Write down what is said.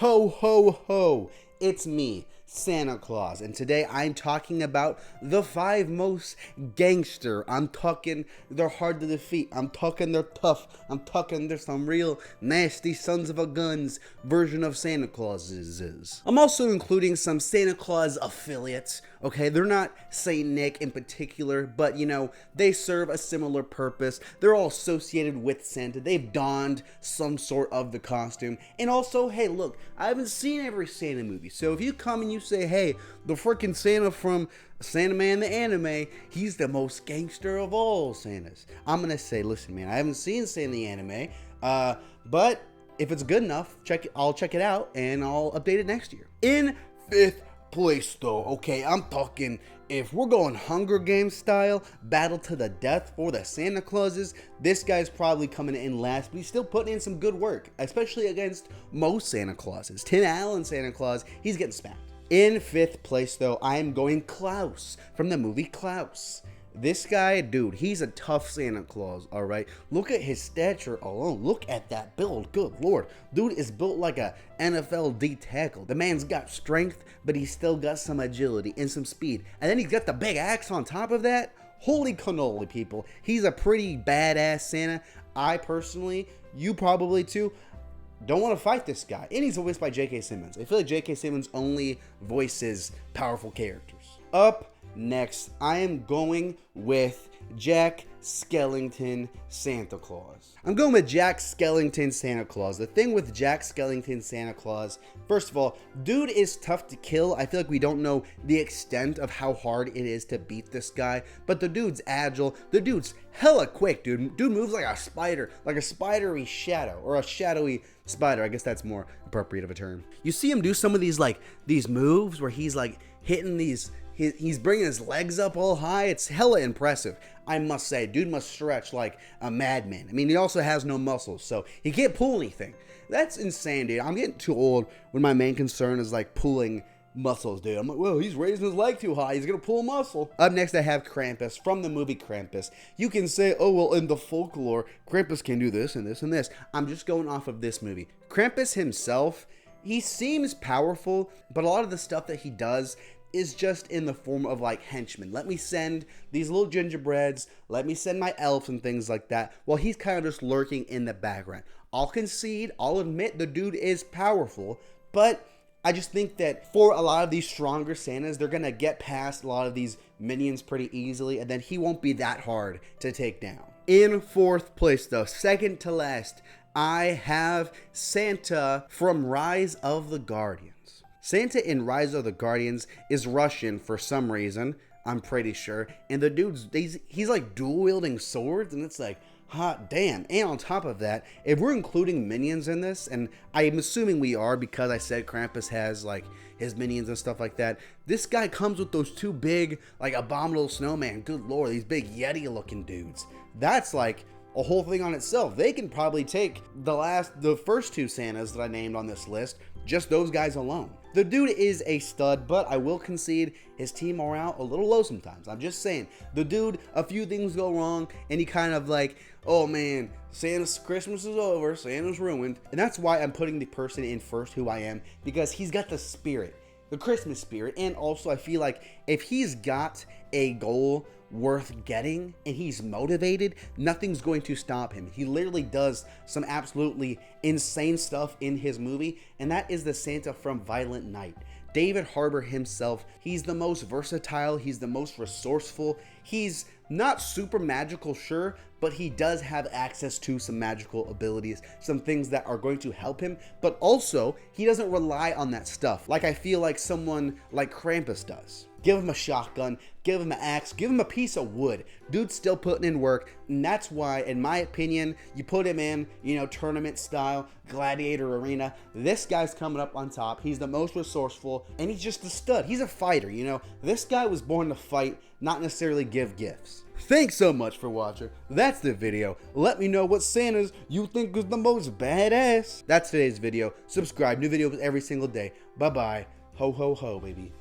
Ho, ho, ho. It's me, Santa Claus, and today I'm talking about the 5 most gangster. I'm talking they're hard to defeat. I'm talking they're tough. I'm talking they're some real nasty sons of a guns version of Santa Clauses. I'm also including some Santa Claus affiliates. Okay, they're not Saint Nick in particular, but you know, they serve a similar purpose. They're all associated with Santa. They've donned some sort of the costume. And also, hey, look, I haven't seen every Santa movie. So if you come and you say, hey, the freaking Santa from Santa Man the anime, he's the most gangster of all Santas, I'm gonna say, listen, man, I haven't seen Santa the anime, but if it's good enough, I'll check it out and I'll update it next year. In 5th place though, okay, I'm talking, if we're going Hunger Games style, battle to the death for the Santa Clauses, this guy's probably coming in last, but he's still putting in some good work, especially against most Santa Clauses. Tim Allen Santa Claus, he's getting smacked. In 5th place though, I am going Klaus from the movie Klaus. This guy, dude, he's a tough Santa Claus, all right? Look at his stature alone. Look at that build. Good Lord. Dude is built like a NFL D tackle. The man's got strength, but he's still got some agility and some speed. And then he's got the big axe on top of that. Holy cannoli, people. He's a pretty badass Santa. I personally, you probably too, don't want to fight this guy. And he's voiced by J.K. Simmons. I feel like J.K. Simmons only voices powerful characters. Up next, I am going with Jack Skellington Santa Claus. I'm going with Jack Skellington Santa Claus. The thing with Jack Skellington Santa Claus, first of all, dude is tough to kill. I feel like we don't know the extent of how hard it is to beat this guy, but the dude's agile. The dude's hella quick, dude. Dude moves like a spider, like a spidery shadow, or a shadowy spider. I guess that's more appropriate of a term. You see him do some of these moves where he's like hitting these, he's bringing his legs up all high. It's hella impressive, I must say. Dude must stretch like a madman. I mean, he also has no muscles, so he can't pull anything. That's insane, dude. I'm getting too old when my main concern is like pulling muscles, dude. I'm like, well, he's raising his leg too high. He's gonna pull a muscle. Up next, I have Krampus from the movie Krampus. You can say, oh, well, in the folklore, Krampus can do this and this and this. I'm just going off of this movie. Krampus himself, he seems powerful, but a lot of the stuff that he does is just in the form of like henchmen. Let me send these little gingerbreads, let me send my elves and things like that, while he's kind of just lurking in the background. I'll concede, I'll admit the dude is powerful, but I just think that for a lot of these stronger Santas, they're gonna get past a lot of these minions pretty easily, and then he won't be that hard to take down. In 4th place though, second to last, I have Santa from Rise of the Guardians. Santa in Rise of the Guardians is Russian for some reason, I'm pretty sure, and the dude's, he's like dual-wielding swords, and it's like, hot damn. And on top of that, if we're including minions in this, and I'm assuming we are because I said Krampus has like his minions and stuff like that, this guy comes with those 2 big, like, abominable snowman. Good Lord, these big Yeti-looking dudes. That's like a whole thing on itself. They can probably take the first 2 Santas that I named on this list, just those guys alone. The dude is a stud, but I will concede his team morale a little low sometimes. I'm just saying, the dude, a few things go wrong, and he kind of like, oh man, Santa's Christmas is over, Santa's ruined. And that's why I'm putting the person in first who I am, because he's got the spirit, the Christmas spirit, and also I feel like if he's got a goal worth getting and he's motivated, nothing's going to stop him. He literally does some absolutely insane stuff in his movie, and that is the Santa from Violent Night. David Harbour himself, he's the most versatile, he's the most resourceful, he's not super magical, sure, but he does have access to some magical abilities, some things that are going to help him, but also he doesn't rely on that stuff like I feel like someone like Krampus does. Give him a shotgun, give him an axe, give him a piece of wood. Dude's still putting in work, and that's why, in my opinion, you put him in, you know, tournament style, gladiator arena. This guy's coming up on top. He's the most resourceful, and he's just a stud. He's a fighter, you know. This guy was born to fight, not necessarily give gifts. Thanks so much for watching. That's the video. Let me know what Santas you think is the most badass. That's today's video. Subscribe. New videos every single day. Bye-bye. Ho, ho, ho, baby.